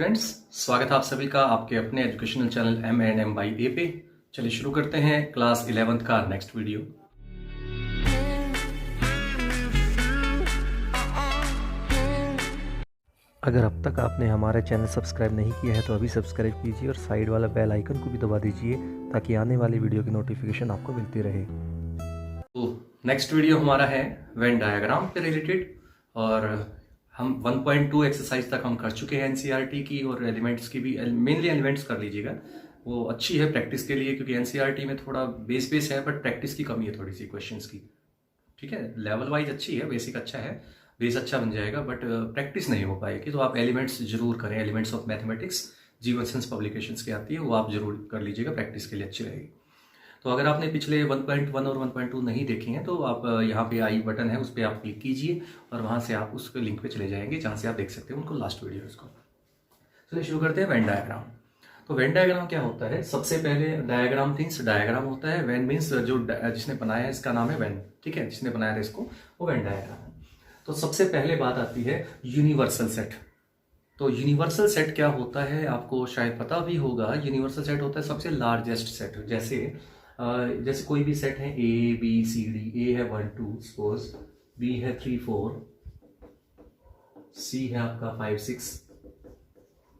Students, स्वागत है आप सभी का आपके अपने educational channel M&M by A पे। चलिए शुरू करते हैं क्लास 11th का नेक्स्ट वीडियो। अगर अब तक आपने हमारा चैनल सब्सक्राइब नहीं किया है तो अभी सब्सक्राइब कीजिए और साइड वाला बेल आइकन को भी दबा दीजिए ताकि आने वाली वीडियो की नोटिफिकेशन आपको मिलती रहे। तो नेक्स्ट वीडियो हमारा है वेन डायग्राम पे रिलेटेड और हम 1.2 एक्सरसाइज तक हम कर चुके हैं एनसीईआरटी की और एलिमेंट्स की भी। मेनली एलिमेंट्स कर लीजिएगा, वो अच्छी है प्रैक्टिस के लिए क्योंकि एनसीईआरटी में थोड़ा बेस है बट प्रैक्टिस की कमी है थोड़ी सी क्वेश्चंस की। ठीक है, लेवल वाइज अच्छी है, बेसिक अच्छा है, बेस अच्छा बन जाएगा बट प्रैक्टिस नहीं हो पाएगी। तो आप एलिमेंट्स जरूर करें, एलिमेंट्स ऑफ मैथमेटिक्स जीवन सेंस पब्लिकेशंस की आती है, वो आप जरूर कर लीजिएगा, प्रैक्टिस के लिए अच्छी रहेगी। तो अगर आपने पिछले 1.1 और 1.2 नहीं देखी हैं तो आप यहाँ पे आई बटन है उस पर आप क्लिक कीजिए और वहाँ से आप उस लिंक पे चले जाएंगे जहाँ से आप देख सकते हैं उनको लास्ट वीडियो इसको। चलिए शुरू करते हैं वेन डायग्राम। तो वेन डायग्राम क्या होता है? सबसे पहले डायग्राम मीन्स डायग्राम होता है, वेन मीन्स जो जिसने बनाया है इसका नाम है वेन। ठीक है, जिसने बनाया था इसको वो वेन डायग्राम है। तो सबसे पहले बात आती है यूनिवर्सल सेट। तो यूनिवर्सल सेट क्या होता है आपको शायद पता भी होगा। यूनिवर्सल सेट होता है सबसे लार्जेस्ट सेट। जैसे कोई भी सेट है A B C D, A है 1 2 सपोज, B है 3 4, C है आपका 5 6।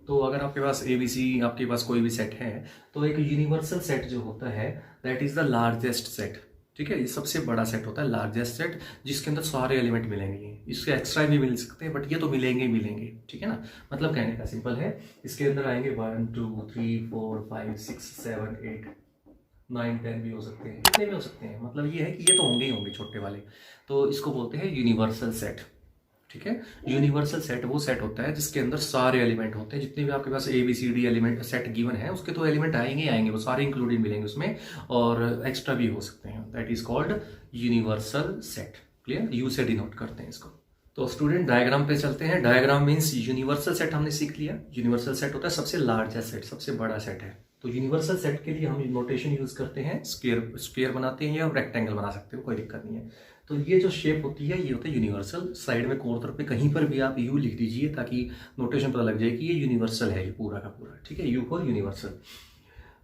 तो अगर आपके पास ABC आपके पास कोई भी सेट है तो एक यूनिवर्सल सेट जो होता है that is the largest set. ठीक है, ये सबसे बड़ा सेट होता है लार्जेस्ट सेट, जिसके अंदर सारे एलिमेंट मिलेंगे। इसके एक्स्ट्रा भी मिल सकते हैं बट ये तो मिलेंगे ही मिलेंगे। ठीक है ना, मतलब कहने का सिंपल है, इसके अंदर आएंगे 1 2 3 4 5 6 7 8 9 10 भी हो सकते हैं, कितने भी हो सकते हैं। मतलब ये है कि ये तो होंगे ही होंगे छोटे वाले। तो इसको बोलते हैं यूनिवर्सल सेट। ठीक है, यूनिवर्सल सेट वो सेट होता है जिसके अंदर सारे एलिमेंट होते हैं। जितने भी आपके पास ABCD एलिमेंट सेट गिवन है उसके तो एलिमेंट आएंगे ही आएंगे, वो सारे इंक्लूडेड मिलेंगे उसमें और एक्स्ट्रा भी हो सकते हैं। That is called universal set. Clear, you से डिनोट करते हैं इसको। तो स्टूडेंट डायग्राम पे चलते हैं। डायग्राम मीन्स यूनिवर्सल सेट हमने सीख लिया। यूनिवर्सल सेट होता है सबसे लार्जेस्ट सेट, सबसे बड़ा सेट है। तो यूनिवर्सल सेट के लिए हम नोटेशन यूज करते हैं, स्क्वायर बनाते हैं या रेक्टेंगल बना सकते हो, कोई दिक्कत नहीं है। तो ये जो शेप होती है ये होता है यूनिवर्सल। साइड में कोर तरफ पे कहीं पर भी आप यू लिख दीजिए ताकि नोटेशन पता लग जाए कि ये यूनिवर्सल है, ये पूरा का पूरा। ठीक है, यू फॉर यूनिवर्सल।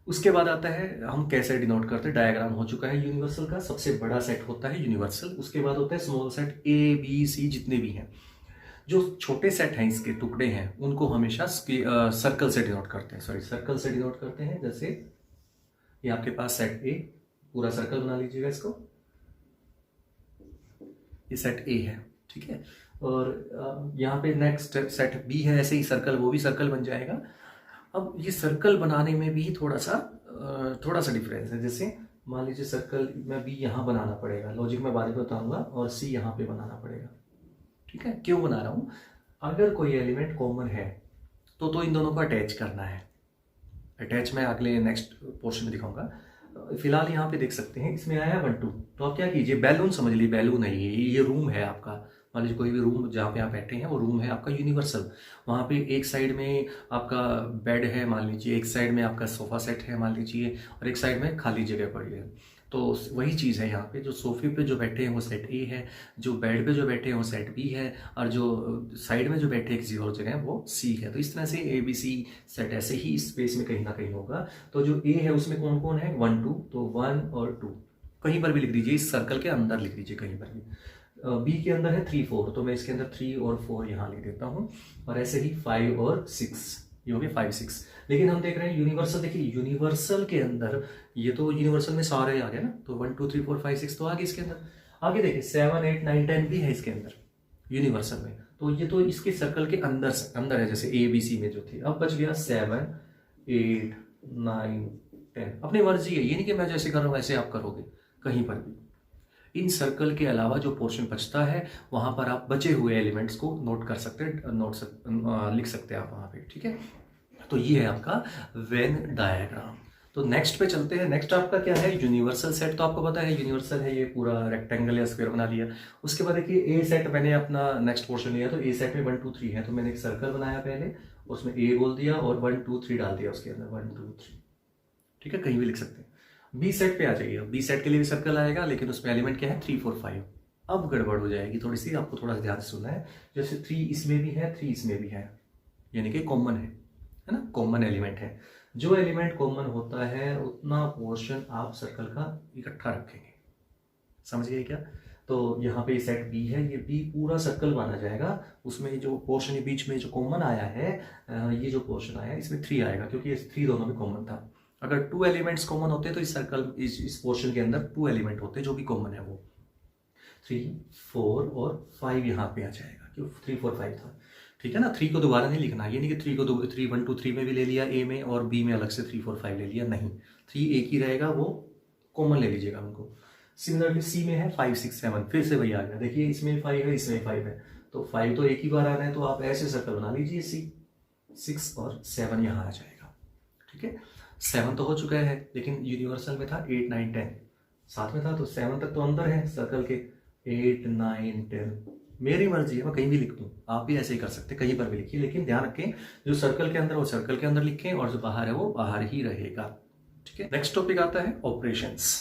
उसके बाद आता है हम कैसे डिनोट करते हैं। डायग्राम हो चुका है यूनिवर्सल का, सबसे बड़ा सेट होता है यूनिवर्सल। उसके बाद होता है small set, A B C जितने भी हैं। जो छोटे सेट हैं इसके टुकड़े हैं उनको हमेशा सर्कल से डिनोट करते हैं, सर्कल से डिनोट करते हैं। जैसे ये आपके पास सेट A, पूरा सर्कल बना लीजिएगा इसको, ये सेट A है। ठीक है, और यहाँ पे नेक्स्ट सेट B है, ऐसे ही सर्कल, वो भी सर्कल बन जाएगा। अब ये सर्कल बनाने में भी थोड़ा सा डिफरेंस है। जैसे मान लीजिए सर्कल में B यहाँ बनाना पड़ेगा, लॉजिक में बाद में बताऊंगा, और C यहाँ पे बनाना पड़ेगा। ठीक है, क्यों बना रहा हूं? अगर कोई एलिमेंट कॉमन है तो इन दोनों को अटैच करना है। अटैच मैं अगले नेक्स्ट पोर्शन में दिखाऊंगा। फिलहाल यहाँ पे देख सकते हैं इसमें आया 1 2। तो आप क्या कीजिए, बैलून समझ लीजिए, बैलून है ये रूम है आपका। मान लीजिए कोई भी रूम जहाँ पे आप बैठे हैं वो रूम है आपका यूनिवर्सल। वहाँ पे एक साइड में आपका बेड है मान लीजिए, एक साइड में आपका सोफा सेट है मान लीजिए, और एक साइड में खाली जगह पड़ी है। तो वही चीज़ है यहाँ पे, जो सोफे पे जो बैठे हैं वो सेट A है, जो बेड पे जो बैठे हैं वो सेट B है, और जो साइड में जो बैठे हैं किसी और जगह वो C है। तो इस तरह से ABC सेट ऐसे ही स्पेस में कहीं ना कहीं होगा। तो जो A है उसमें कौन कौन है, 1 2, तो 1 और 2 कहीं पर भी लिख दीजिए, इस सर्कल के अंदर लिख दीजिए कहीं पर भी। B के अंदर है 3 4, तो मैं इसके अंदर 3 और 4 यहाँ लिख देता हूँ, और ऐसे ही 5 और 6, ये हो गए 5 6। लेकिन हम देख रहे हैं यूनिवर्सल, देखिए यूनिवर्सल के अंदर ये तो यूनिवर्सल में सारे आ गए ना, तो 1 2 3 4 5 6 तो आगे इसके अंदर आगे देखिए 7 8 9 10 भी है इसके अंदर यूनिवर्सल में। तो ये तो इसके सर्कल के अंदर है, जैसे ABC में जो थे। अब बच गया 7 8 9 10। अपनी मर्जी है, ये नहीं कि मैं जैसे कर रहा हूँ वैसे आप करोगे, कहीं पर भी। इन सर्कल के अलावा जो पोर्शन बचता है वहां पर आप बचे हुए एलिमेंट्स को नोट कर सकते हैं, लिख सकते हैं आप वहां पे। ठीक है, तो ये है आपका वेन डायग्राम। तो नेक्स्ट पे चलते हैं। नेक्स्ट आपका क्या है, यूनिवर्सल सेट। तो आपको पता है यूनिवर्सल है, ये पूरा रेक्टेंगल या स्क्वायर बना लिया। उसके बाद देखिए A सेट, मैंने अपना नेक्स्ट पोर्शन लिया, तो A सेट में 1 2 3 है, तो मैंने एक सर्कल बनाया पहले, उसमें A बोल दिया और 1 2 3 डाल दिया उसके अंदर, 1 2 3। ठीक है, कहीं भी लिख सकते हैं। B सेट पे आ जाइए, B सेट के लिए भी सर्कल आएगा लेकिन उसमें एलिमेंट क्या है, 3 4 5। अब गड़बड़ हो जाएगी थोड़ी सी, आपको थोड़ा सा ध्यान से सुनना है। जैसे 3 इसमें भी है, 3 इसमें भी है, यानी कि कॉमन है। है ना, कॉमन एलिमेंट है। जो एलिमेंट कॉमन होता है उतना पोर्शन आप सर्कल का इकट्ठा रखेंगे। समझ गए क्या? तो यहाँ पे सेट बी है, ये बी पूरा सर्कल माना जाएगा। उसमें जो पोर्शन बीच में जो कॉमन आया है, ये जो पोर्शन आया है इसमें 3 आएगा, क्योंकि ये 3 दोनों में कॉमन था। अगर 2 एलिमेंट्स कॉमन होते तो इस सर्कल इस पोर्शन के अंदर 2 एलिमेंट होते जो भी कॉमन है, वो 3, 4 और 5 यहाँ पे आ जाएगा, क्यों 3, 4, 5 था। ठीक है ना, 3 को दोबारा नहीं लिखना, ये नहीं कि 3 को 3, 1, 2, 3 में भी ले लिया ए में और बी में अलग से 3, 4, 5 ले लिया, नहीं, 3 एक ही रहेगा, वो कॉमन ले लीजिएगा उनको। सिमिलरली सी में है 5, 6, 7, फिर से वही आ गया, देखिए इसमें 5 है, इसमें 5 है, तो 5 तो एक ही बार आ रहा है, तो आप ऐसे सर्कल बना लीजिए, 6 और 7 यहाँ आ जाएगा। ठीक है, 7 तो हो चुका है, लेकिन यूनिवर्सल में था 8, 9, 10 साथ में था, तो 7 तक तो अंदर है सर्कल के, 8, 9, 10 मेरी मर्जी है, मैं कहीं भी लिख दूँ, आप भी ऐसे ही कर सकते, कहीं पर भी लिखिए, लेकिन ध्यान रखें जो सर्कल के अंदर वो सर्कल के अंदर लिखें और जो बाहर है वो बाहर ही रहेगा। ठीक है, नेक्स्ट टॉपिक आता है ऑपरेशंस।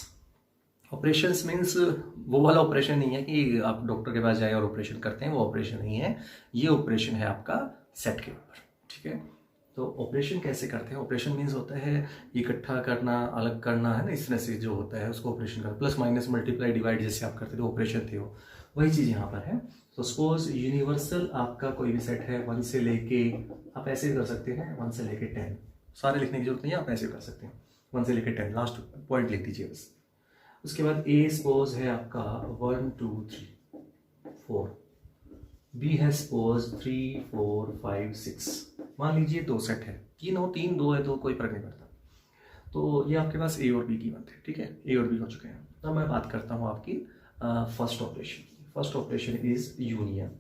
ऑपरेशंस मीन्स वो वाला ऑपरेशन नहीं है कि आप डॉक्टर के पास जाए और ऑपरेशन करते हैं, वो ऑपरेशन नहीं है, ये ऑपरेशन है आपका सेट के ऊपर। ठीक है, तो ऑपरेशन कैसे करते हैं? ऑपरेशन मीन्स होता है इकट्ठा करना, अलग करना, है ना, इस तरह से जो होता है उसको ऑपरेशन करना, प्लस माइनस मल्टीप्लाई डिवाइड जैसे आप करते थे ऑपरेशन थे, वो वही चीज़ यहाँ पर है। तो सपोज यूनिवर्सल आपका कोई भी सेट है 1 से लेके, आप ऐसे भी कर सकते हैं 1 से लेके 10, सारे लिखने की जरूरत नहीं है, आप ऐसे कर सकते हैं 1 से लेके 10, लास्ट पॉइंट लिख दीजिए बस। उसके बाद ए सपोज है आपका 1, 2, 3, 4, बी है सपोज 3, 4, 5, 6, मान लीजिए 2 सेट है, 3 हो 3, 2 है तो कोई फर्क नहीं पड़ता। तो ये आपके पास ए और बी की बात है। ठीक है, ए और बी हो चुके हैं। अब मैं बात करता हूँ आपकी first operation. First operation is union.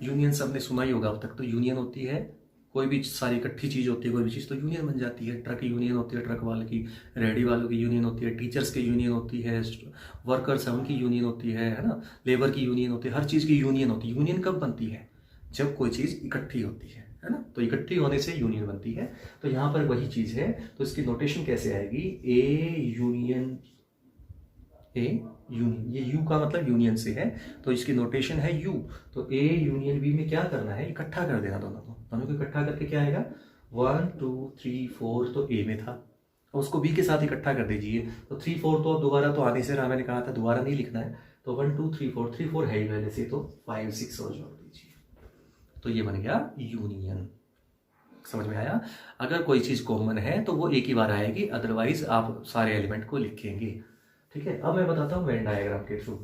Union सबने सुना ही होगा अब तक। तो यूनियन होती है कोई भी सारी इकट्ठी चीज होती है, कोई भी चीज तो यूनियन बन जाती है। ट्रक यूनियन होती है ट्रक वाले की, रेडी वालों की यूनियन होती है, टीचर्स की यूनियन होती है, वर्कर्स हैं उनकी यूनियन होती है ना, लेबर की यूनियन होती है, हर चीज की यूनियन होती है। यूनियन कब बनती है? जब कोई चीज इकट्ठी होती है ना, तो इकट्ठी होने से यूनियन बनती है। तो यहाँ पर वही चीज है, तो इसकी नोटेशन कैसे आएगी? ए यूनियन ए यूनियन, ये यू का मतलब यूनियन से है, तो इसकी नोटेशन है यू। तो ए यूनियन बी में क्या करना है? इकट्ठा कर देना दोनों को इकट्ठा करके क्या आएगा? 1, 2, 3, 4 तो ए में था, और उसको बी के साथ इकट्ठा कर दीजिए। तो 3, 4 तो अब दोबारा तो आने से रहा, मैंने कहा था दोबारा नहीं लिखना है। तो 1, 2, 3, 4, 3, 4 है ही पहले से, तो 5, 6 और जोड़ दीजिए, तो ये बन गया यूनियन। समझ में आया? अगर कोई चीज कॉमन है तो वो एक ही बार आएगी, अदरवाइज आप सारे एलिमेंट को लिखेंगे। ठीक है, अब मैं बताता हूं वेन डायग्राम के थ्रू।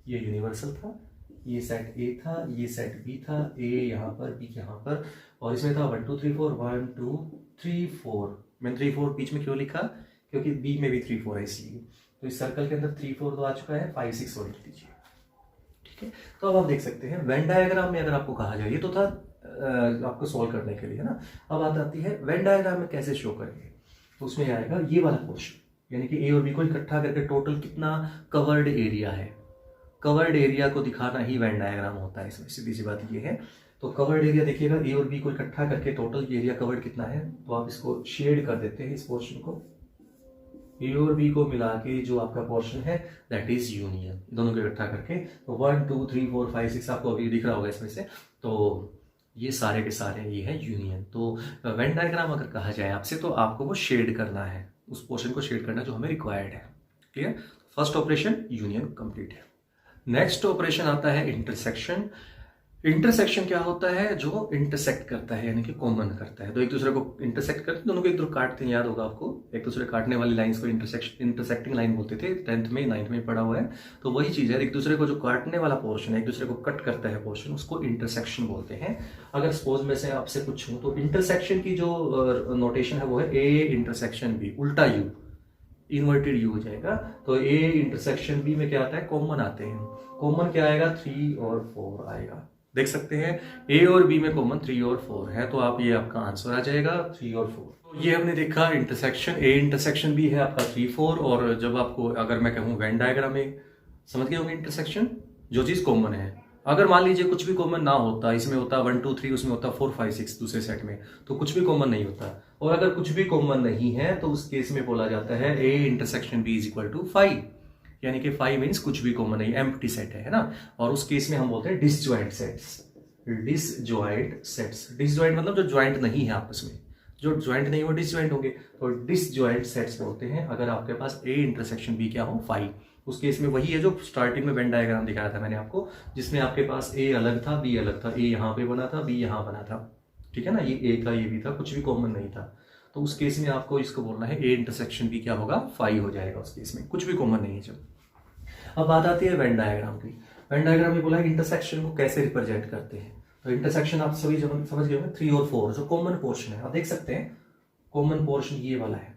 ये यूनिवर्सल था, ये सेट ए था, ये सेट बी था, ए यहाँ पर बी यहाँ पर, और इसमें था 1, 2, 3, 4, 1, 2, 3, 4। मैंने 3, 4 बीच में क्यों लिखा? क्योंकि बी में भी 3, 4 है इसलिए। तो इस सर्कल के अंदर 3, 4 तो आ चुका है, 5, 6 और लिख दीजिए। ठीक है, तो अब आप देख सकते हैं वेन डायग्राम में अगर आपको कहा जाए, ये तो था आपको सॉल्व करने के लिए, है ना। अब बात आती है वेन डायग्राम में कैसे शो करेंगे। तो उसमें आएगा ये वाला पोर्शन, यानी कि ए और बी को इकट्ठा करके टोटल कितना कवर्ड एरिया है, कवर्ड एरिया को दिखाना ही वेन डायग्राम होता है। इसमें सीधी सी बात ये है। तो कवर्ड एरिया देखिएगा, ए और बी को इकट्ठा करके टोटल एरिया कवर्ड कितना है, तो आप इसको शेड कर देते हैं, इस पोर्शन को ए और बी को मिला के जो आपका पोर्शन है दैट इज यूनियन, दोनों को इकट्ठा करके। तो 1, 2, 3, 4, 5, 6 आपको अभी दिख रहा होगा इसमें से, तो ये सारे के सारे ये है यूनियन। तो वेन डायग्राम अगर कहा जाए आपसे, तो आपको वो शेड करना है, उस पोर्शन को शेड करना जो हमें रिक्वायर्ड है। Clear? First operation union complete है। नेक्स्ट ऑपरेशन आता है इंटरसेक्शन। इंटरसेक्शन क्या होता है? जो इंटरसेक्ट करता है, यानी कि कॉमन करता है। तो एक दूसरे को इंटरसेक्ट करते हैं, दोनों को एक दूसरे काटते हैं, याद होगा आपको, एक दूसरे काटने वाली लाइंस को इंटरसेक्टिंग लाइन बोलते थे, 10th में 9th में पढ़ा हुआ है। तो वही चीज है, एक दूसरे को जो काटने वाला पोर्शन है, एक दूसरे को कट करता है पोर्शन, उसको इंटरसेक्शन बोलते हैं। अगर सपोज में से आपसे पूछूं तो इंटरसेक्शन की जो नोटेशन है वो है ए इंटरसेक्शन बी, उल्टा यू, इन्वर्टेड यू हो जाएगा। तो ए इंटरसेक्शन बी में क्या आता है? कॉमन आते हैं। कॉमन क्या आएगा? 3 और 4 आएगा। देख सकते हैं ए और बी में कॉमन 3 और 4 है, तो आप ये आपका आंसर आ जाएगा 3 और 4। तो ये हमने देखा इंटरसेक्शन, ए इंटरसेक्शन बी है आपका 3, 4। और जब आपको अगर मैं कहूँ वेन डायग्राम में, समझ गए होंगे इंटरसेक्शन, जो चीज कॉमन है। अगर मान लीजिए कुछ भी कॉमन ना होता, इसमें होता 1, 2, 3, उसमें होता 4, 5, 6 दूसरे सेट में, तो कुछ भी कॉमन नहीं होता। और अगर कुछ भी कॉमन नहीं है तो उस केस में बोला जाता है A intersection B is equal to 5, यानी कि 5 मीन्स कुछ भी कॉमन नहीं, एम्प्टी सेट है ना। और उस केस में हम बोलते हैं disjoint sets, disjoint sets. Disjoint मतलब जो ज्वाइंट नहीं है आपस में, जो ज्वाइंट नहीं वो डिसजॉइंट होंगे, तो डिसजॉइंट सेट्स बोलते हैं अगर आपके पास ए इंटरसेक्शन बी क्या हो फाई। उस केस में वही है जो स्टार्टिंग में वेन डायग्राम दिखाया था मैंने आपको, जिसमें आपके पास ए अलग था बी अलग था, ए यहाँ पे बना था बी यहाँ बना था, ठीक है ना, ये ए था ये भी था, कुछ भी कॉमन नहीं था। तो उस केस में आपको इसको बोलना है ए इंटरसेक्शन बी क्या होगा, फाई हो जाएगा उस केस में, कुछ भी कॉमन नहीं है जब। अब बात आती है वेन डायग्राम की। वेन डायग्राम में बोला है इंटरसेक्शन को कैसे रिप्रेजेंट करते हैं। तो इंटरसेक्शन आप सभी समझ गए होंगे, 3 और 4 जो कॉमन पोर्शन है, आप देख सकते हैं कॉमन पोर्शन ये वाला है,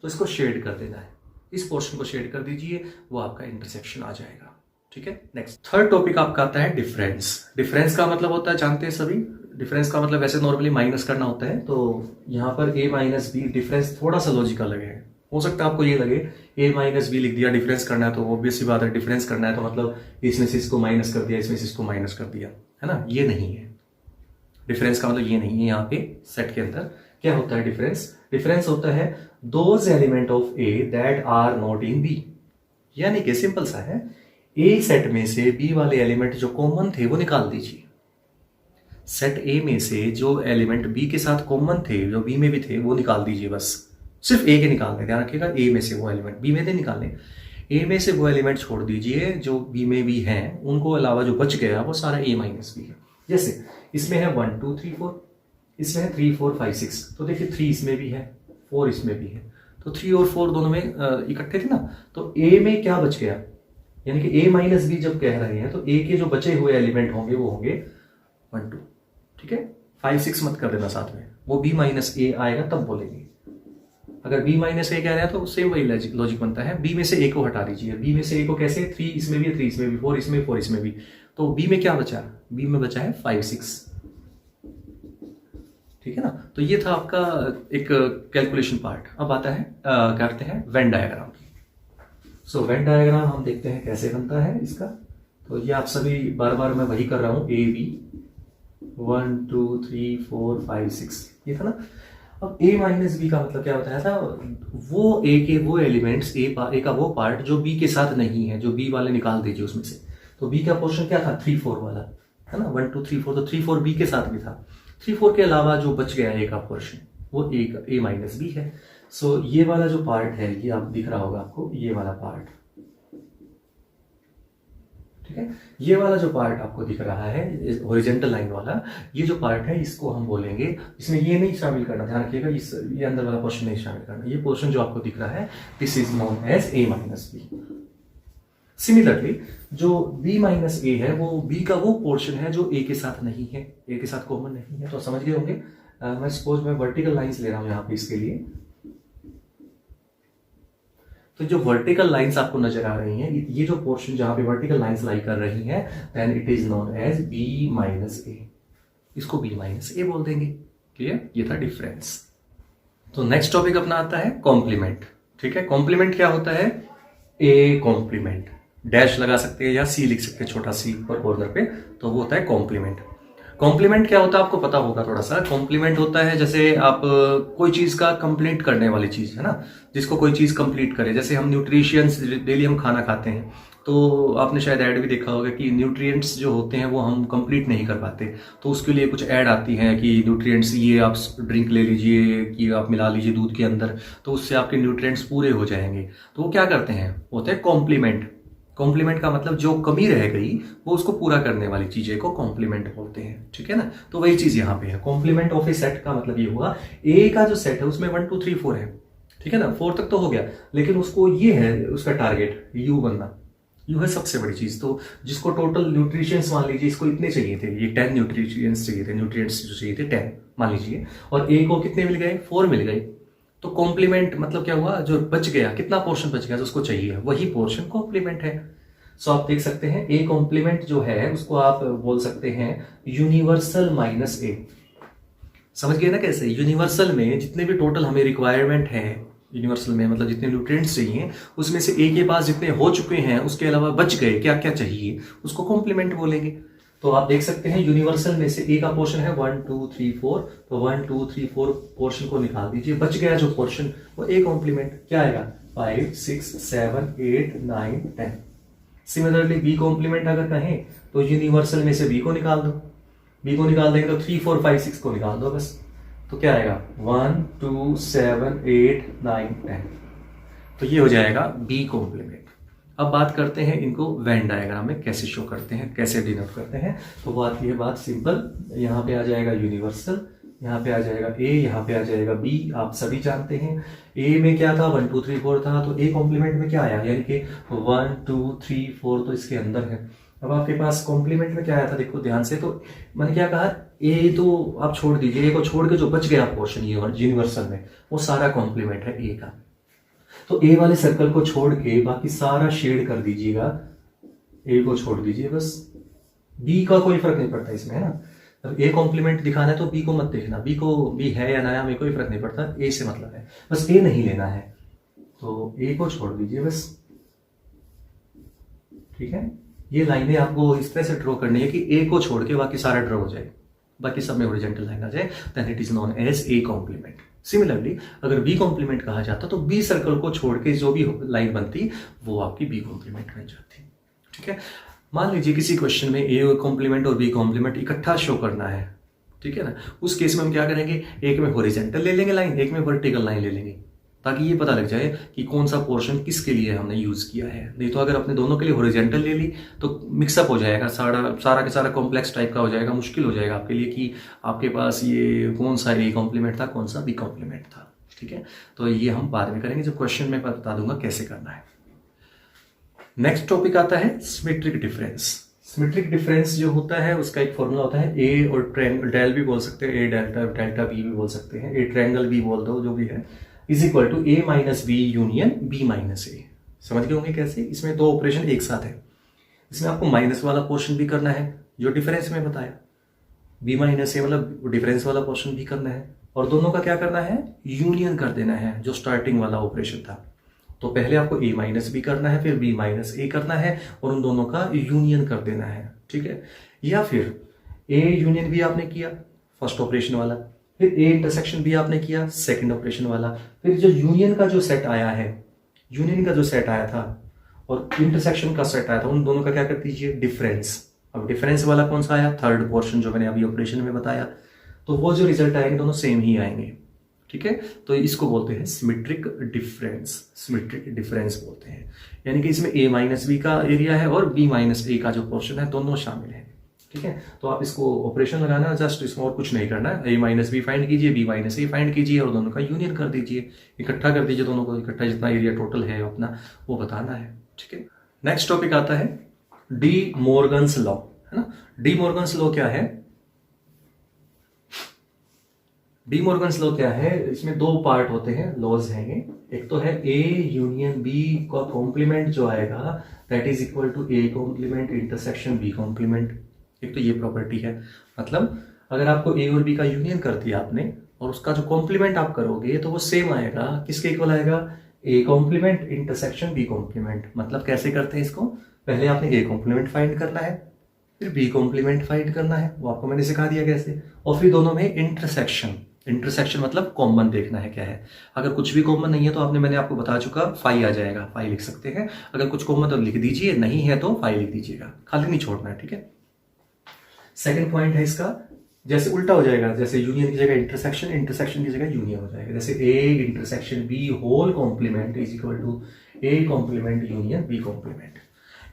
तो इसको शेड कर देना है, इस पोर्शन को शेड कर दीजिए, वो आपका इंटरसेक्शन आ जाएगा, ठीक है। नेक्स्ट थर्ड टॉपिक आपका आता है डिफरेंस। डिफरेंस का मतलब होता है, जानते हैं सभी, डिफरेंस का मतलब वैसे नॉर्मली माइनस करना होता है, तो यहाँ पर a माइनस बी डिफरेंस थोड़ा सा लॉजिकल लगे, हो सकता है आपको ये लगे a माइनस बी लिख दिया, डिफरेंस करना है तो ऑब्वियस सी बात है, डिफरेंस करना है तो मतलब इसमें से इसको माइनस कर दिया, इसमें से इसको माइनस कर दिया, है ना, ये नहीं है। डिफरेंस का मतलब ये नहीं है। यहाँ पे सेट के अंदर क्या होता है डिफरेंस, डिफरेंस होता है those element of A that are not in B, यानी कि सिंपल सा है, ए सेट में से बी वाले एलिमेंट जो कॉमन थे वो निकाल दीजिए, सेट ए में से जो एलिमेंट बी के साथ कॉमन थे जो बी में भी थे वो निकाल दीजिए, बस सिर्फ ए के निकालने, ध्यान रखिएगा, ए में से वो एलिमेंट, बी में थे निकालने, ए में से वो एलिमेंट छोड़ दीजिए जो बी में भी हैं, उनको अलावा जो बच गया वो सारा ए माइनस बी है। जैसे इसमें है 1 2 3 4, इसमें है 3 4 5 6, तो देखिए 3 इसमें भी है 4 इसमें भी है, तो 3 और 4 दोनों में इकट्ठे थे ना, तो ए में क्या बच गया, यानी कि ए माइनस बी जब कह रहे हैं तो ए के जो बचे हुए एलिमेंट होंगे वो होंगे 1 2, ठीक है। 5 6 मत कर देना साथ में, वो बी माइनस ए आएगा तब बोलेंगे। अगर बी माइनस ए कह रहे हैं तो सेम वही लॉजिक बनता है, बी में से ए को हटा दीजिए, बी में से ए को कैसे, 3 इसमें भी है 3 इसमें भी, 4 इसमें 4 इसमें भी, तो बी में क्या बचा, बी में बचा है 5 6, ठीक है ना। तो ये था आपका एक कैलकुलेशन पार्ट। अब आता है करते हैं वेन डायग्राम की। सो वेन डायग्राम हम देखते हैं कैसे बनता है इसका। तो ये आप सभी बार बार मैं वही कर रहा हूं, ए बी 1 2 3 4 5 6, ये था ना। अब a माइनस बी का मतलब क्या बताया था, वो a के वो एलिमेंट्स a का वो पार्ट जो b के साथ नहीं है, जो b वाले निकाल दीजिए उसमें से। तो b का पोर्शन क्या था, 3 4 वाला, है ना, 1 2 3 4, तो 3 4 b के साथ भी था, 3 4 के अलावा जो बच गया a का पोर्शन वो a माइनस बी है। सो ये वाला जो पार्ट है, ये आप दिख रहा होगा आपको, ये वाला पार्ट, ठीक है, ये वाला जो पार्ट आपको दिख रहा है हॉरिजॉन्टल लाइन वाला, ये जो पार्ट है इसको हम बोलेंगे, इसमें ये नहीं शामिल करना, ध्यान रखिएगा, ये अंदर वाला पोर्शन नहीं शामिल करना, ये पोर्शन जो आपको दिख रहा है this is known as a minus B. Similarly जो b माइनस ए है वो b का वो पोर्शन है जो a के साथ नहीं है, a के साथ कॉमन नहीं है, तो समझ गए होंगे। मैं सपोज मैं वर्टिकल लाइंस ले रहा हूं यहाँ पे इसके लिए, तो जो वर्टिकल लाइंस आपको नजर आ रही हैं, ये जो पोर्शन जहां पे वर्टिकल लाइंस लाई कर रही हैं, then it is known as b minus A, इसको b माइनस ए बोल देंगे। क्लियर, ये था डिफरेंस। तो नेक्स्ट टॉपिक अपना आता है कॉम्प्लीमेंट। ठीक है, कॉम्प्लीमेंट क्या होता है, ए कॉम्प्लीमेंट, डैश लगा सकते हैं या सी लिख सकते हैं, छोटा सी पर कॉर्नर पे, तो वो होता है कॉम्प्लीमेंट। कॉम्प्लीमेंट क्या होता है आपको पता होगा थोड़ा सा। कॉम्प्लीमेंट होता है जैसे आप कोई चीज का कंप्लीट करने वाली चीज है ना, जिसको कोई चीज कंप्लीट करे, जैसे हम न्यूट्रिशियंस डेली हम खाना खाते हैं, तो आपने शायद ऐड भी देखा होगा कि न्यूट्रिएंट्स जो होते हैं वो हम कंप्लीट नहीं कर पाते, तो उसके लिए कुछ ऐड आती है कि न्यूट्रिएंट्स ये आप ड्रिंक ले लीजिए, कि आप मिला लीजिए दूध के अंदर, तो उससे आपके न्यूट्रिएंट्स पूरे हो जाएंगे। तो वो क्या करते हैं, होते हैं कॉम्प्लीमेंट। कॉम्प्लीमेंट का मतलब जो कमी रह गई वो उसको पूरा करने वाली चीजें को कॉम्प्लीमेंट बोलते हैं। ठीक है ना, तो वही चीज यहाँ पे है। कॉम्प्लीमेंट ऑफ ए सेट का मतलब ये हुआ, ए का जो सेट है उसमें 1 2 3 4 है, ठीक है ना, 4 तक तो हो गया, लेकिन उसको ये है उसका टारगेट यू बनना, यू है सबसे बड़ी चीज। तो जिसको टोटल न्यूट्रिशंस मान लीजिए इसको इतने चाहिए थे, ये 10 न्यूट्रिशंस चाहिए थे, न्यूट्रिएंट्स जो चाहिए थे 10 मान लीजिए, और ए को कितने मिल गए, 4 मिल गए। तो कॉम्प्लीमेंट मतलब क्या हुआ, जो बच गया, कितना पोर्शन बच गया जो उसको चाहिए, वही पोर्शन कॉम्प्लीमेंट है। सो आप देख सकते हैं ए कॉम्प्लीमेंट जो है उसको आप बोल सकते हैं यूनिवर्सल माइनस ए। समझ गए ना कैसे, यूनिवर्सल में जितने भी टोटल हमें रिक्वायरमेंट है, यूनिवर्सल में मतलब जितने न्यूट्रिएंट्स चाहिए उसमें से ए के पास जितने हो चुके हैं उसके अलावा बच गए, क्या क्या चाहिए, उसको कॉम्प्लीमेंट बोलेंगे। तो आप देख सकते हैं यूनिवर्सल में से ए का पोर्शन है 1 2 3 4, तो 1 2 3 4 पोर्शन को निकाल दीजिए, बच गया जो पोर्शन वो ए कॉम्प्लीमेंट क्या आएगा, 5 6 7 8 9 10। सिमिलरली बी कॉम्प्लीमेंट अगर कहें तो यूनिवर्सल में से बी को निकाल दो, बी को निकाल देंगे तो 3 4 5 6 को निकाल दो बस। तो क्या आएगा 1 2 7 8 9 10। तो ये हो जाएगा बी कॉम्प्लीमेंट। अब बात करते हैं इनको वेन डायग्राम में कैसे शो करते हैं, कैसे डिनोट करते हैं। तो वो आती है बात सिंपल। यहाँ पे आ जाएगा यूनिवर्सल, यहाँ पे आ जाएगा ए, यहाँ पे आ जाएगा बी। आप सभी जानते हैं ए में क्या था 1 2 3 4 था, तो ए कॉम्प्लीमेंट में क्या आया, यानी कि 1 2 3 4 तो इसके अंदर है। अब आपके पास कॉम्प्लीमेंट में क्या आया था, देखो ध्यान से। तो मैंने क्या कहा, ए तो आप छोड़ दीजिए, ए को छोड़ के जो बच गया पोर्शन यूनिवर्सल में वो सारा कॉम्प्लीमेंट है ए का। तो ए वाले सर्कल को छोड़ के बाकी सारा शेड कर दीजिएगा, ए को छोड़ दीजिए बस। बी का कोई फर्क नहीं पड़ता इसमें, है ना। अब ए कॉम्प्लीमेंट दिखाना है तो बी को मत देखना, बी है या नया में कोई फर्क नहीं पड़ता, ए से मतलब है, बस ए नहीं लेना है। तो ए को छोड़ दीजिए बस, ठीक है। ये लाइनें आपको इस तरह से ड्रॉ करनी है कि ए को छोड़ के बाकी सारा ड्रॉ हो जाए, बाकी सब में हॉरिजॉन्टल लाइन आ जाए, then it is known as A complement. Similarly अगर बी कॉम्प्लीमेंट कहा जाता तो बी सर्कल को छोड़ के जो भी लाइन बनती वो आपकी बी कॉम्प्लीमेंट बन जाती, ठीक है। मान लीजिए किसी क्वेश्चन में ए कॉम्प्लीमेंट और बी कॉम्प्लीमेंट इकट्ठा शो करना है, ठीक है ना। उस केस में हम क्या करेंगे, एक में हॉरिजॉन्टल ले लेंगे लाइन, एक में वर्टिकल लाइन ले लेंगे, ताकि ये पता लग जाए कि कौन सा पोर्शन किसके लिए हमने यूज किया है। नहीं तो अगर अपने दोनों के लिए हॉरिजॉन्टल ले ली तो मिक्सअप हो जाएगा, सारा का सारा कॉम्प्लेक्स टाइप का हो जाएगा, मुश्किल हो जाएगा आपके लिए कि आपके पास ये कौन सा ए कॉम्प्लीमेंट था, कौन सा बी कॉम्प्लीमेंट था, ठीक है। तो ये हम बाद में करेंगे, जब क्वेश्चन में बता दूंगा कैसे करना है। नेक्स्ट टॉपिक आता है सिमेट्रिक डिफरेंस। सिमेट्रिक डिफरेंस जो होता है उसका एक फॉर्मूला होता है, ए और डेल भी बोल सकते हैं, ए डेल्टा, डेल्टा बी भी बोल सकते हैं, ए ट्रायंगल भी बोल दो, जो भी है, is equal to A minus B union B minus A. समझ गए होंगे कैसे। इसमें दो ऑपरेशन एक साथ है, इसमें आपको माइनस वाला पोर्शन भी करना है जो डिफरेंस में बताया, बी माइनस ए मतलब डिफरेंस वाला पोर्शन भी करना है, और दोनों का क्या करना है, यूनियन कर देना है, जो स्टार्टिंग वाला ऑपरेशन था। तो पहले आपको ए माइनस बी करना है, फिर बी माइनस ए करना है, और उन दोनों का यूनियन कर देना है, ठीक है। या फिर ए यूनियन भी आपने किया फर्स्ट ऑपरेशन वाला, फिर ए इंटरसेक्शन भी आपने किया सेकंड ऑपरेशन वाला, फिर जो यूनियन का जो सेट आया है, यूनियन का जो सेट आया था और इंटरसेक्शन का सेट आया था, उन दोनों का क्या कर दीजिए, डिफरेंस। अब डिफरेंस वाला कौन सा आया, थर्ड पोर्शन जो मैंने अभी ऑपरेशन में बताया। तो वो जो रिजल्ट आएंगे दोनों सेम ही आएंगे, ठीक है। तो इसको बोलते हैं सिमेट्रिक डिफरेंस, सिमेट्रिक डिफरेंस बोलते हैं। यानी कि इसमें ए माइनस बी का एरिया है और बी माइनस ए का जो पोर्शन है दोनों शामिल है, ठीक है। तो आप इसको ऑपरेशन लगाना, जस्ट इसमें और कुछ नहीं करना है, ए माइनस बी फाइंड कीजिए, बी माइनस ए फाइंड कीजिए और दोनों का यूनियन कर दीजिए, इकट्ठा कर दीजिए, दोनों को इकट्ठा जितना एरिया टोटल है अपना वो बताना है, ठीक है। नेक्स्ट टॉपिक आता है डी मॉर्गन्स लॉ, है ना। डी मॉर्गन्स लॉ क्या है, डी मॉर्गन्स लॉ क्या है, इसमें दो पार्ट होते हैं, लॉज हैं। एक तो है ए यूनियन बी का कॉम्प्लीमेंट जो आएगा that is equal to A complement intersection B complement. एक तो ये प्रॉपर्टी है, मतलब अगर आपको ए और बी का यूनियन कर दिया आपने और उसका जो कॉम्प्लीमेंट आप करोगे तो वो सेम आएगा, किसके इक्वल आएगा, A complement intersection B complement. मतलब कैसे करते हैं इसको, पहले आपने ए कॉम्प्लीमेंट फाइंड करना है, फिर बी कॉम्प्लीमेंट फाइंड करना है, वो आपको मैंने सिखा दिया कैसे, और फिर दोनों में इंटरसेक्शन। इंटरसेक्शन मतलब कॉमन देखना है क्या है। अगर कुछ भी कॉमन नहीं है तो मैंने आपको बता चुका, फाई आ जाएगा, फाई लिख सकते हैं। अगर कुछ कॉमन तो लिख दीजिए, नहीं है तो फाई लिख दीजिएगा, खाली नहीं छोड़ना है, ठीक है। सेकंड पॉइंट है इसका, जैसे उल्टा हो जाएगा, जैसे यूनियन की जगह इंटरसेक्शन, इंटरसेक्शन की जगह यूनियन हो जाएगा। जैसे A intersection B whole complement is equal to A complement union B complement.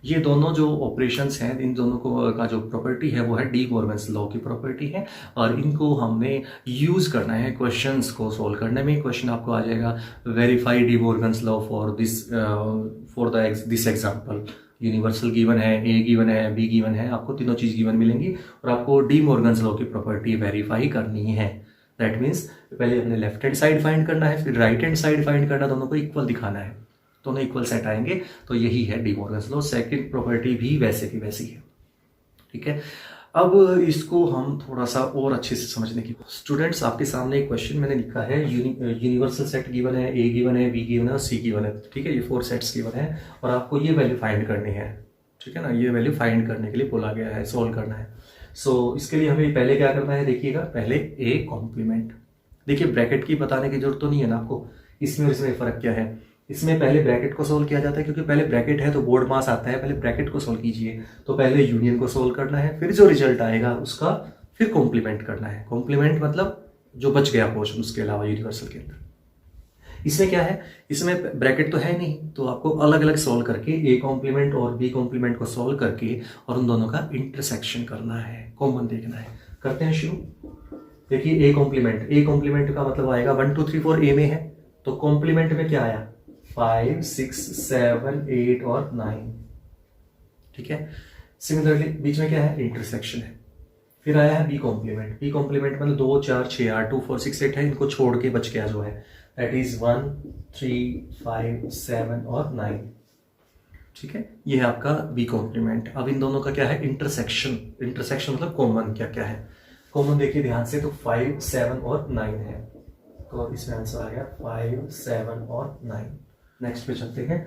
ये दोनों जो ऑपरेशंस हैं, इन दोनों को का जो प्रॉपर्टी है वो है डी मॉर्गन्स लॉ की प्रॉपर्टी है, और इनको हमने यूज करना है क्वेश्चंस को सॉल्व करने में। क्वेश्चन आपको आ जाएगा, verify D Morgan's law for this example. Universal given है, ए गिवन है, बी गिवन है, आपको तीनों चीज गिवन मिलेंगी और आपको डी मॉर्गन्स लॉ की प्रॉपर्टी वेरीफाई करनी है। दैट मीन्स पहले अपने लेफ्ट हैंड साइड फाइंड करना है, फिर राइट हैंड साइड फाइंड करना, दोनों को इक्वल दिखाना है, दोनों इक्वल सेट आएंगे। तो यही है D Morgan's law. Second property भी वैसे की वैसी है, ठीक है। अब इसको हम थोड़ा सा और अच्छे से समझने की, स्टूडेंट्स आपके सामने एक क्वेश्चन मैंने लिखा है, यूनिवर्सल सेट गिवन है, ए गिवन है, बी गिवन है और सी गिवन है, ठीक है। ये 4 सेट्स गिवन है और आपको ये वैल्यू फाइंड करनी है, ठीक है ना। ये वैल्यू फाइंड करने के लिए बोला गया है, सोल्व करना है। सो इसके लिए हमें पहले क्या करना है, देखिएगा, पहले ए कॉम्प्लीमेंट। देखिए ब्रैकेट की बताने की जरूरत तो नहीं है ना आपको, इसमें और इसमें फर्क क्या है। इसमें पहले ब्रैकेट को सोल्व किया जाता है, क्योंकि पहले ब्रैकेट है तो बोर्ड मास आता है, पहले ब्रैकेट को सोल्व कीजिए। तो पहले यूनियन को सोल्व करना है, फिर जो रिजल्ट आएगा उसका फिर कॉम्प्लीमेंट करना है। कॉम्प्लीमेंट मतलब जो बच गया पोर्शन उसके अलावा यूनिवर्सल के अंदर। इसमें क्या है, इसमें ब्रैकेट तो है नहीं, तो आपको अलग अलग सॉल्व करके ए कॉम्प्लीमेंट और बी कॉम्प्लीमेंट को सॉल्व करके और उन दोनों का इंटरसेक्शन करना है, कॉमन देखना है। करते हैं शुरू। देखिए ए कॉम्प्लीमेंट का मतलब आएगा 1 2 3 4 ए में है, तो कॉम्प्लीमेंट में क्या आया 5 6 7 8 और 9, ठीक है। सिमिलरली बीच में क्या है, इंटरसेक्शन है। फिर आया है बी कॉम्प्लीमेंट मतलब 2 4 6 8 2 4 6 8 है, इनको छोड़ के बच गया जो है दैट इज 1 3 5 7 और 9, ठीक है। ये है आपका बी कॉम्प्लीमेंट। अब इन दोनों का क्या है, इंटरसेक्शन मतलब कॉमन क्या क्या है। कॉमन देखिए ध्यान से, तो 5 7 और 9 है, तो इसमें आंसर आ गया 5 7 और 9। नेक्स्ट पे चलते हैं,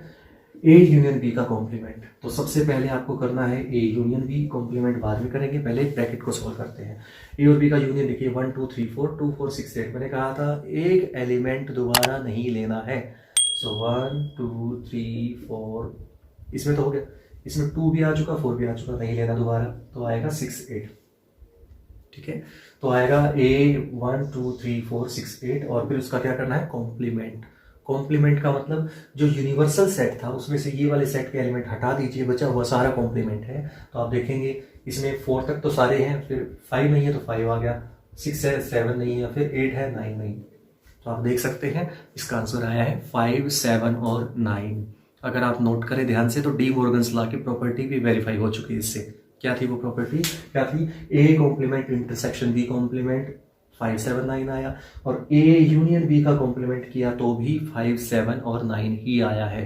ए यूनियन बी का कॉम्प्लीमेंट। तो सबसे पहले आपको करना है ए यूनियन बी, कॉम्प्लीमेंट बाद में करेंगे, पहले ब्रैकेट को सॉल्व करते हैं। ए और बी का यूनियन देखिए 1 2 3 4 2 4 6 8। मैंने कहा था एक एलिमेंट दोबारा नहीं लेना है, सो 1 2 3 4, इसमें तो हो गया, इसमें 2 भी आ चुका 4 भी आ चुका, नहीं लेना दोबारा, तो आएगा 6 8, ठीक है। तो आएगा ए 1 2 3 4 6 8 और फिर उसका क्या करना है, कॉम्प्लीमेंट का मतलब जो यूनिवर्सल सेट था उसमें से ये वाले सेट के एलिमेंट हटा दीजिए, बचा हुआ सारा कॉम्प्लीमेंट है। तो आप देखेंगे इसमें 4 तक तो सारे हैं, फिर 5 नहीं है तो 5 आ गया, 6 है 7 नहीं है, फिर 8 है 9 नहीं। तो आप देख सकते हैं इसका आंसर आया है 5 7 और 9। अगर आप नोट करें ध्यान से तो डी मॉर्गन्स लॉ की प्रॉपर्टी भी वेरीफाई हो चुकी है इससे। क्या थी वो प्रॉपर्टी, क्या थी, A complement intersection B complement 5 7 9 आया, और ए यूनियन बी का कॉम्प्लीमेंट किया तो भी 5 7 और 9 ही आया है।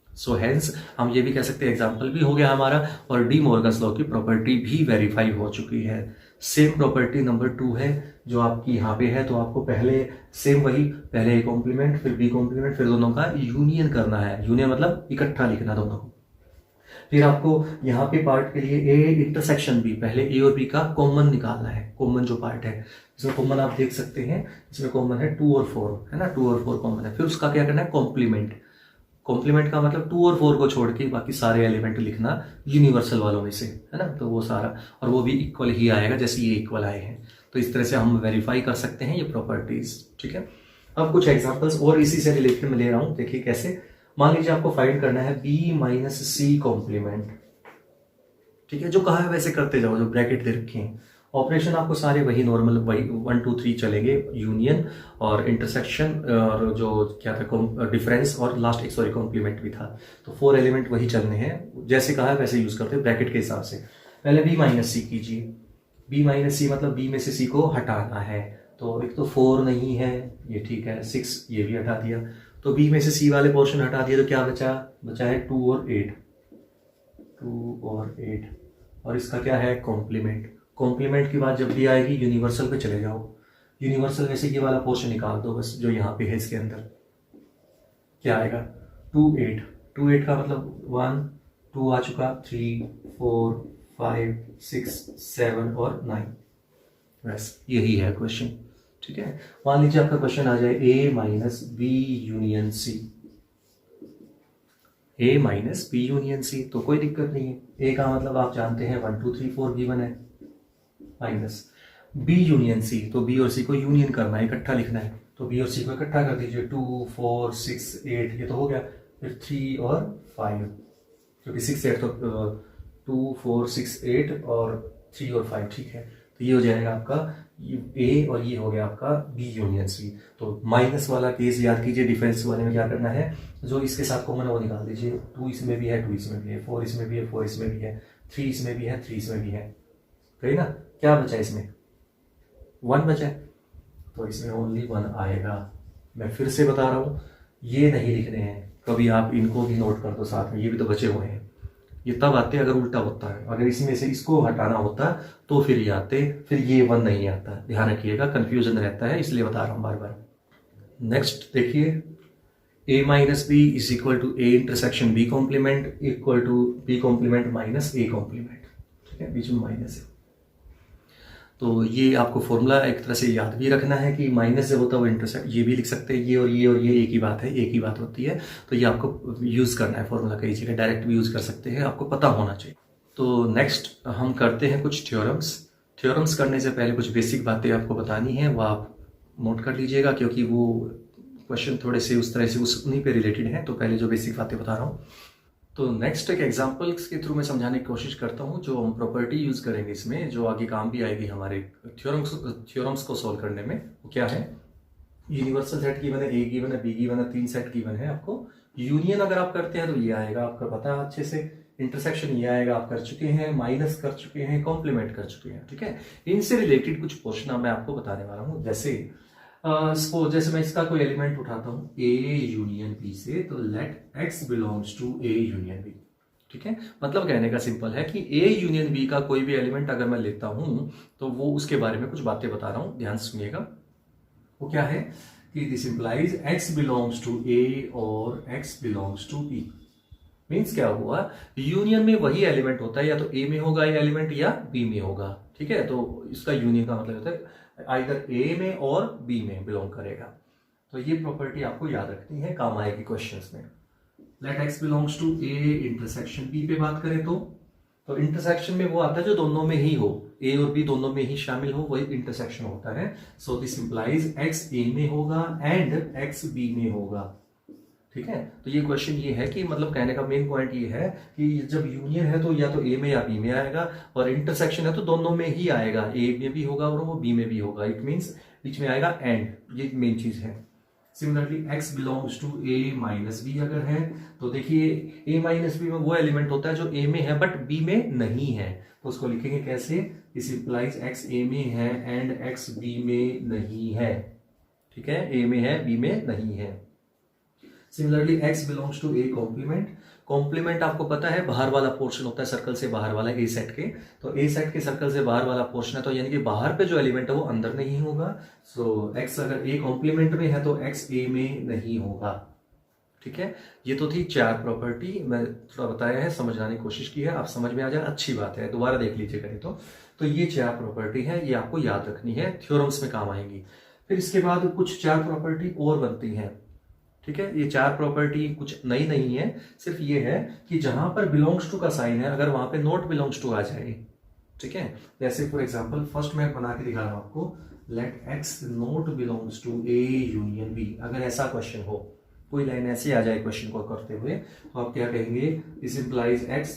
सो हेंस हम ये भी कह सकते हैं एग्जाम्पल भी हो गया हमारा, और डी मॉर्गन्स लॉ की प्रॉपर्टी भी वेरीफाई हो चुकी है। सेम प्रॉपर्टी नंबर 2 है जो आपकी यहाँ पे है, तो आपको पहले सेम वही, पहले ए कॉम्प्लीमेंट फिर बी कॉम्प्लीमेंट फिर दोनों का यूनियन करना है। यूनियन मतलब इकट्ठा लिखना दोनों को। फिर आपको यहाँ पे पार्ट के लिए ए इंटरसेक्शन बी, पहले ए और बी का कॉमन निकालना है। कॉमन जो पार्ट है इसमें कॉमन आप देख सकते हैं, इसमें कॉमन है 2 और 4 है ना, 2 और 4 कॉमन है। फिर उसका क्या करना है, कॉम्प्लीमेंट का मतलब 2 और 4 को छोड़ के बाकी सारे एलिमेंट लिखना यूनिवर्सल वालों में से, है ना, तो वो सारा, और वो भी इक्वल ही आएगा जैसे ये इक्वल आए हैं। तो इस तरह से हम वेरीफाई कर सकते हैं ये प्रॉपर्टीज, ठीक है। अब कुछ एग्जांपल्स और इसी से रिलेटेड में ले रहा हूं, देखिए कैसे। मान लीजिए आपको फाइंड करना है बी माइनस सी कॉम्प्लीमेंट, ठीक है। जो कहा है वैसे करते जाओ, जो ब्रैकेट दे रखे हैं ऑपरेशन आपको सारे वही नॉर्मल वही 1 2 3 चलेंगे, यूनियन और इंटरसेक्शन और जो क्या था डिफरेंस और लास्ट एक सॉरी कॉम्प्लीमेंट भी था। तो 4 एलिमेंट वही चलने हैं, जैसे कहा है वैसे यूज करते हैं ब्रैकेट के हिसाब से। पहले बी माइनस सी कीजिए, बी माइनस सी मतलब बी में से सी को हटाना है। तो एक तो 4 नहीं है, ये ठीक है, 6 ये भी हटा दिया, तो बी में से सी वाले पोर्शन हटा दिया, तो क्या बचा है 2 और 8, 2 और 8, और इसका क्या है कॉम्प्लीमेंट की बात जब भी आएगी यूनिवर्सल पे चले जाओ। यूनिवर्सल में से ये वाला पोर्शन निकाल दो बस, जो यहाँ पे है इसके अंदर क्या आएगा 2 8 का मतलब 1 2 आ चुका, 3 4 5 6 7 और 9, बस यही है क्वेश्चन, ठीक है। मान लीजिए आपका क्वेश्चन आ जाए ए माइनस बी यूनियन सी, ए माइनस बी यूनियन सी, तो कोई दिक्कत नहीं है। ए का मतलब आप जानते हैं 1 2 3 4 गिवन है, माइनस बी यूनियन सी, तो बी और सी को यूनियन करना है, इकट्ठा लिखना है, तो बी और सी को इकट्ठा कर दीजिए, 2 4 6 8 ये तो हो गया, फिर 3 और 5, क्योंकि 6 8 तो 2 4 6 8 और 3 और 5, ठीक है। तो ये हो जाएगा आपका ए और ये हो गया आपका बी यूनियन सी। तो माइनस वाला केस याद कीजिए, डिफरेंस वाले में क्या करना है, जो इसके साथ कॉमन है वो निकाल दीजिए। 2 इसमें भी है, 2 इसमें भी है, 4 इसमें भी है, 4 इसमें भी है, 3 इसमें भी है, 3 इसमें भी है, सही ना। क्या बचा इसमें 1 बचा है, तो इसमें ओनली 1 आएगा। मैं फिर से बता रहा हूँ, ये नहीं लिखने हैं, कभी आप इनको भी नोट कर दो साथ में, ये भी तो बचे हुए हैं। ये तब आते अगर उल्टा होता है, अगर इसमें से इसको हटाना होता तो फिर ये आते, फिर ये 1 नहीं आता। ध्यान रखिएगा, कंफ्यूजन रहता है, इसलिए बता रहा हूँ बार बार। नेक्स्ट देखिए, A minus B is equal to A intersection B complement equal to B complement minus A complement, ठीक है, बीच में माइनस है। तो ये आपको फॉर्मूला एक तरह से याद भी रखना है कि माइनस जब होता है वो इंटरसेक्ट, ये भी लिख सकते हैं, ये और ये एक ही बात है, एक ही बात होती है। तो ये आपको यूज़ करना है फॉर्मूला, कई जगह डायरेक्ट भी यूज़ कर सकते हैं, आपको पता होना चाहिए। तो नेक्स्ट हम करते हैं कुछ थ्योरम्स, थ्योरम्स करने से पहले कुछ बेसिक बातें आपको बतानी है, वो आप नोट कर लीजिएगा, क्योंकि वो क्वेश्चन थोड़े से उस तरह से उन्हीं पे रिलेटेड हैं। तो पहले जो बेसिक बातें बता रहा हूँ, तो नेक्स्ट एक एग्जांपल्स के थ्रू मैं समझाने की कोशिश करता हूँ। जो हम प्रॉपर्टी यूज़ करेंगे इसमें, जो आगे काम भी आएगी हमारे थ्योरम्स को सॉल्व करने में, वो क्या है? यूनिवर्सल सेट गिवन है, ए गिवन है, बी गिवन है, 3 सेट गिवन है आपको। यूनियन अगर आप करते हैं तो ये आएगा, आपका पता है अच्छे से। इंटरसेक्शन ये आएगा, आप कर चुके हैं, माइनस कर चुके हैं, कॉम्प्लीमेंट कर चुके हैं, ठीक है। इनसे रिलेटेड कुछ क्वेश्चन मैं आपको बताने वाला हूँ। जैसे सपोज जैसे मैं इसका कोई एलिमेंट उठाता हूँ ए यूनियन बी से, तो let x belongs to A union B, ठीक है। मतलब कहने का सिंपल है कि ए यूनियन बी का कोई भी एलिमेंट अगर मैं लेता हूं तो वो उसके बारे में कुछ बातें बता रहा हूं, ध्यान से सुनिएगा। वो क्या है कि this implies x belongs to A और x belongs to B. Means क्या हुआ, यूनियन में वही एलिमेंट होता है, या तो ए में होगा ये एलिमेंट या बी में होगा, ठीक है। तो इसका यूनियन का मतलब होता है आइदर ए में और बी में बिलोंग करेगा। तो ये प्रॉपर्टी आपको याद रखनी है, काम आएगी क्वेश्चंस में। Let x belongs to A intersection B पे बात करें तो इंटरसेक्शन में वो आता है जो दोनों में ही हो, ए और बी दोनों में ही शामिल हो, वही इंटरसेक्शन होता है। सो दिस इंप्लाइज एक्स ए में होगा एंड एक्स बी में होगा, ठीक है। तो ये क्वेश्चन ये है कि मतलब कहने का मेन पॉइंट ये है कि जब यूनियन है तो या तो ए में या बी में आएगा, और इंटरसेक्शन है तो दोनों में ही आएगा, ए में भी होगा और वो बी में भी होगा। इट मीन्स बीच में आएगा एंड, ये मेन चीज है। Similarly x belongs to a minus B अगर है तो देखिए a माइनस बी में वो एलिमेंट होता है जो a में है बट b में नहीं है, तो उसको लिखेंगे कैसे? दिस इंप्लाइज x a में है एंड x b में नहीं है, ठीक है। a में है, b में नहीं है। Similarly x belongs to a complement. Complement आपको पता है बाहर वाला पोर्शन होता है सर्कल से बाहर वाला, ए सेट के, तो ए सेट के सर्कल से बाहर वाला पोर्शन है, तो यानी कि बाहर पे जो एलिमेंट है वो अंदर नहीं होगा। सो x अगर ए कॉम्प्लीमेंट में है तो x ए में नहीं होगा, ठीक है। ये तो थी 4 प्रॉपर्टी, मैं थोड़ा बताया है, समझाने की कोशिश की है, आप समझ में आ जाए अच्छी बात है, दोबारा देख लीजिएगा नहीं तो ये 4 प्रॉपर्टी है, ये आपको याद रखनी है, थ्योरम्स में काम आएंगी। फिर इसके बाद कुछ 4 प्रॉपर्टी और बनती हैं, ठीक है। ये 4 प्रॉपर्टी कुछ नई नहीं है, सिर्फ ये है कि जहां पर बिलोंग्स टू का साइन है अगर वहां पे नॉट बिलोंग्स टू आ जाए, ठीक है। जैसे फॉर एग्जांपल फर्स्ट मैं बना के दिखा रहा हूं आपको, let x not belongs to A union B. अगर ऐसा क्वेश्चन हो, कोई लाइन ऐसी आ जाए क्वेश्चन को करते हुए, तो आप क्या कहेंगे? This implies x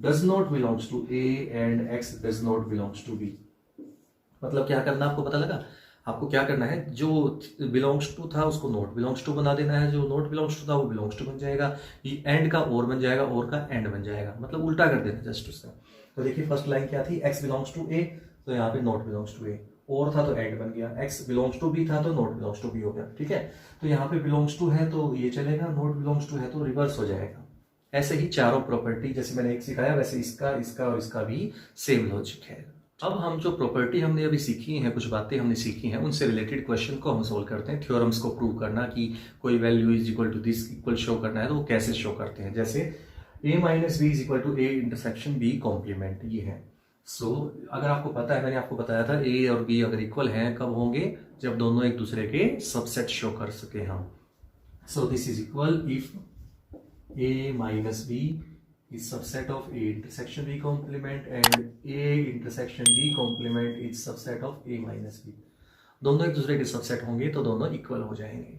does not belongs to A and x does not belongs to B. मतलब क्या करना, आपको पता लगा? आपको क्या करना है, जो बिलोंग्स टू था उसको नॉट बिलोंग्स टू बना देना है, जो नॉट बिलोंग्स टू था वो बिलोंग्स टू बन जाएगा, ये एंड का और बन जाएगा, और का एंड बन जाएगा, मतलब उल्टा कर देना जस्ट उसका। तो देखिए फर्स्ट लाइन क्या थी, एक्स बिलोंग्स टू ए, तो यहाँ पे नॉट बिलोंग्स टू ए, और था तो एंड बन गया, एक्स बिलोंग्स टू बी था तो नॉट बिलोंग्स टू बी हो गया, ठीक है। तो यहाँ पे बिलोंग्स टू है तो ये चलेगा, नॉट बिलोंग्स टू है तो रिवर्स हो जाएगा। ऐसे ही चारों प्रॉपर्टी जैसे मैंने एक सिखाया वैसे इसका, इसका और इसका भी सेम लॉजिक है। अब हम जो प्रॉपर्टी हमने अभी सीखी हैं, कुछ बातें हमने सीखी हैं, उनसे रिलेटेड क्वेश्चन को हम सोल्व करते हैं। थ्योरम्स को प्रूव करना कि कोई value is equal to this equal show करना है तो वो कैसे शो करते हैं। जैसे a minus B is equal to A intersection B complement, ये है। सो अगर आपको पता है, मैंने आपको बताया था a और b अगर इक्वल हैं कब होंगे? जब दोनों एक दूसरे के सबसेट शो कर सके हम। So this is equal if a minus B is subset of A intersection B complement and A intersection B complement is subset of A minus B। दोनों एक दूसरे के सबसेट होंगे तो दोनों इक्वल हो जाएंगे।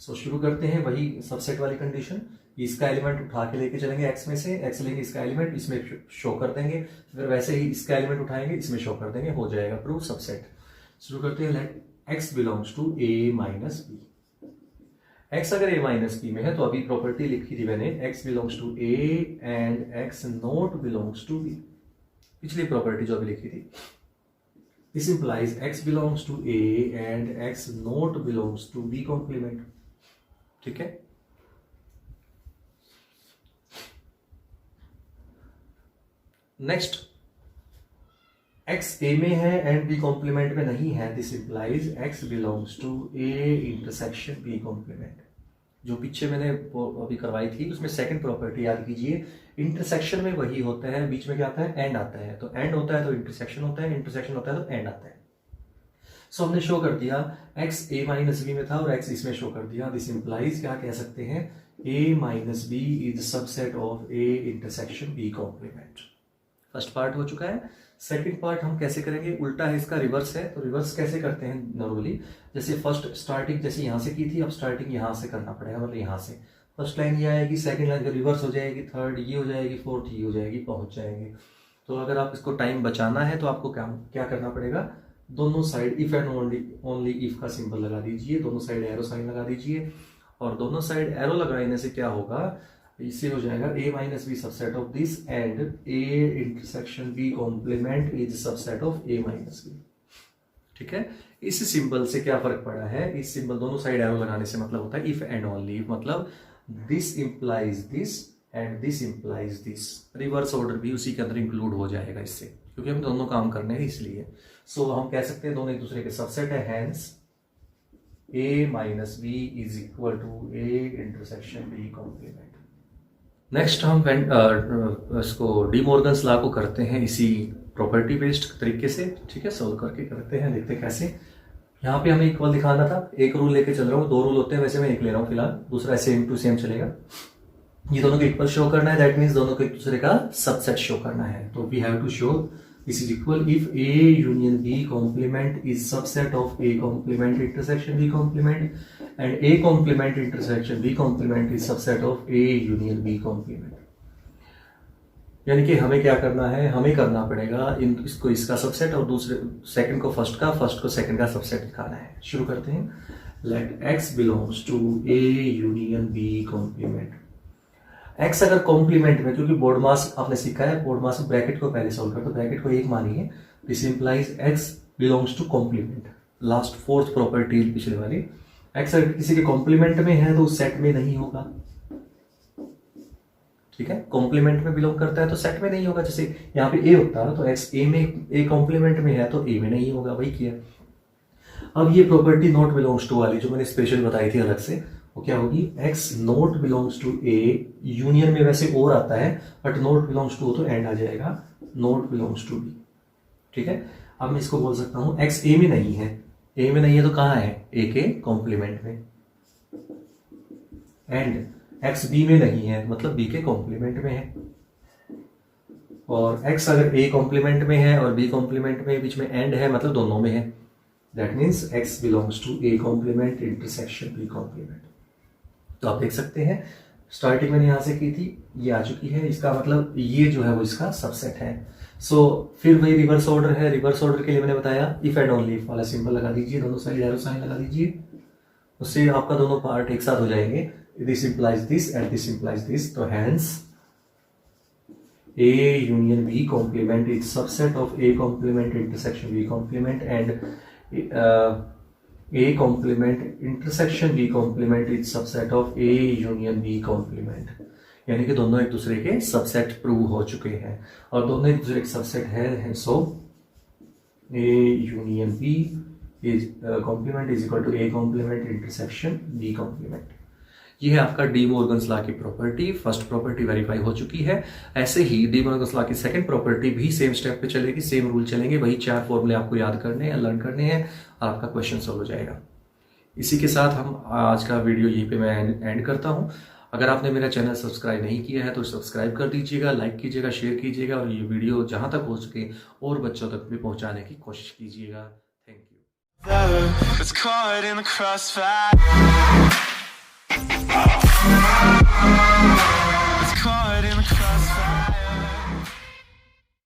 सो शुरू करते हैं वही सबसेट वाली कंडीशन। इसका एलिमेंट उठा के लेके चलेंगे x में से, x लेंगे इसका एलिमेंट इसमें शो कर देंगे, फिर वैसे ही इसका एलिमेंट उठाएंगे इसमें शो कर देंगे, हो जाएगा प्रूफ सबसेट। शुरू करते हैं, let x belongs to A minus B. x अगर a माइनस बी में है तो अभी प्रॉपर्टी लिखी थी मैंने, x belongs to a and x not belongs to b, पिछली प्रॉपर्टी जो अभी लिखी थी। This implies x belongs to a and x not belongs to b complement, ठीक है। नेक्स्ट, x a में है एंड b कॉम्प्लीमेंट में नहीं है, this implies x belongs to a intersection b complement. जो पीछे मैंने अभी करवाई थी उसमें सेकंड प्रॉपर्टी याद कीजिए, इंटरसेक्शन में वही होता है, बीच में क्या आता है? एंड आता है, तो एंड होता है तो इंटरसेक्शन होता है, इंटरसेक्शन होता है तो एंड आता है। सो हमने शो कर दिया x a माइनस बी में था और x इसमें शो कर दिया, दिस इंप्लाइज क्या कह सकते हैं? a minus B is subset of a intersection b complement. First part हो चुका है। सेकंड पार्ट हम कैसे करेंगे, उल्टा है इसका, रिवर्स है। तो रिवर्स कैसे करते हैं नॉर्मली, जैसे फर्स्ट स्टार्टिंग जैसे यहाँ से की थी, अब स्टार्टिंग यहाँ से करना पड़ेगा, मतलब यहाँ से फर्स्ट लाइन ये आएगी, सेकंड लाइन रिवर्स हो जाएगी, थर्ड ये हो जाएगी, फोर्थ ये हो जाएगी, पहुंच जाएंगे। तो अगर आप इसको टाइम बचाना है तो आपको क्या करना पड़ेगा, दोनों side if and only if का सिंबल लगा दीजिए, दोनों साइड एरो साइन लगा दीजिए। और दोनों साइड एरो लगाने से क्या होगा, इससे हो जाएगा a minus B subset of this and a intersection b complement is subset of a minus B. ठीक है, इस सिंबल से क्या फर्क पड़ा है, इस सिंबल दोनों साइड एरो लगाने से मतलब होता है इफ एंड ओनली इफ, मतलब this implies this and this implies this. Reverse order भी उसी के अंदर इंक्लूड हो जाएगा इससे, क्योंकि हम दोनों काम करने हैं इसलिए। सो हम कह सकते हैं दोनों एक दूसरे के सबसेट है, hence a minus B is equal to a intersection b complement. Next हम इसको डी मॉर्गन्स लॉ को करते हैं इसी प्रॉपर्टी बेस्ड तरीके से। ठीक है, सोल्व करके करते हैं, देखते हैं कैसे। यहाँ पे हमें इक्वल दिखाना था, एक रूल लेके चल रहा हूँ, दो रूल होते हैं, वैसे मैं एक ले रहा हूँ फिलहाल, दूसरा सेम टू सेम चलेगा। ये दोनों को इक्वल शो करना है, दैट मीन्स दोनों को एक दूसरे का सबसेट शो करना है। तो we have to show this is equal if a union b complement is subset of a complement intersection b complement and a complement intersection b complement is subset of a union b complement. यानी कि हमें क्या करना है, हमें करना पड़ेगा इसको इसका सबसेट और दूसरे सेकंड को फर्स्ट का, फर्स्ट को सेकंड का सबसेट दिखाना है। शुरू करते हैं, let x belongs to a union b complement. x अगर कॉम्प्लीमेंट में, क्योंकि बोर्ड मास आपने सीखा है, बोर्ड मास ब्रैकेट को पहले सोल्व कर, तो ब्रैकेट को एक मानिए, this implies x belongs to complement, last fourth property पिछले वाली। x अगर किसी के कॉम्प्लीमेंट में है तो उस सेट में नहीं होगा। ठीक है, कॉम्प्लीमेंट में बिलोंग करता है तो सेट में नहीं होगा। जैसे यहाँ पे a होता है तो x a में, a कॉम्प्लीमेंट में है तो a में नहीं होगा, वही किया। अब ये प्रॉपर्टी नॉट बिलोंग्स टू वाली जो मैंने स्पेशल बताई थी अलग से, वो क्या होगी, x not belongs to a, union में वैसे और आता है बट नॉट बिलोंग्स टू तो एंड आ जाएगा, नॉट बिलोंग्स टू b। ठीक है, अब मैं इसको बोल सकता हूं x a में नहीं है, a में नहीं है तो कहाँ है, a के कॉम्प्लीमेंट में, एंड x b में नहीं है मतलब b के कॉम्प्लीमेंट में है। और x अगर a कॉम्प्लीमेंट में है और b कॉम्प्लीमेंट में, बीच में एंड है मतलब दोनों में है, that means x belongs to a complement intersection b complement. तो आप देख सकते हैं स्टार्टिंग मैंने यहां से की थी, ये आ चुकी है, इसका मतलब ये जो है वो इसका सबसेट है। सो फिर वही रिवर्स ऑर्डर है, रिवर्स ऑर्डर के लिए मैंने बताया इफ एंड ओनली इफ वाला सिंबल लगा दीजिए, दोनों साइड एरो साइन लगा दीजिए, उससे आपका दोनों पार्ट एक साथ हो जाएंगे, this implies this and this implies this. तो hence a union b complement is subset of a complement intersection b complement and a complement intersection b complement is subset of a union b complement. यानी कि दोनों एक दूसरे के subset prove हो चुके हैं और दोनों एक दूसरे के सबसेट है। So a union b is complement is equal to a complement intersection b complement. ये है आपका डी मॉर्गन्स लॉ की प्रॉपर्टी, फर्स्ट प्रॉपर्टी वेरीफाई हो चुकी है। ऐसे ही डी मॉर्गन्स लॉ की सेकंड प्रॉपर्टी भी सेम स्टेप पे चलेगी, सेम रूल चलेंगे, वही 4 फॉर्मूले आपको याद करने हैं, लर्न करने हैं और आपका क्वेश्चन सॉल्व हो जाएगा। इसी के साथ हम आज का वीडियो यहीं पे मैं एंड करता हूं। अगर आपने मेरा चैनल सब्सक्राइब नहीं किया है तो सब्सक्राइब कर दीजिएगा, लाइक कीजिएगा, शेयर कीजिएगा और ये वीडियो जहां तक हो सके और बच्चों तक भी पहुंचाने की कोशिश कीजिएगा। Thank you.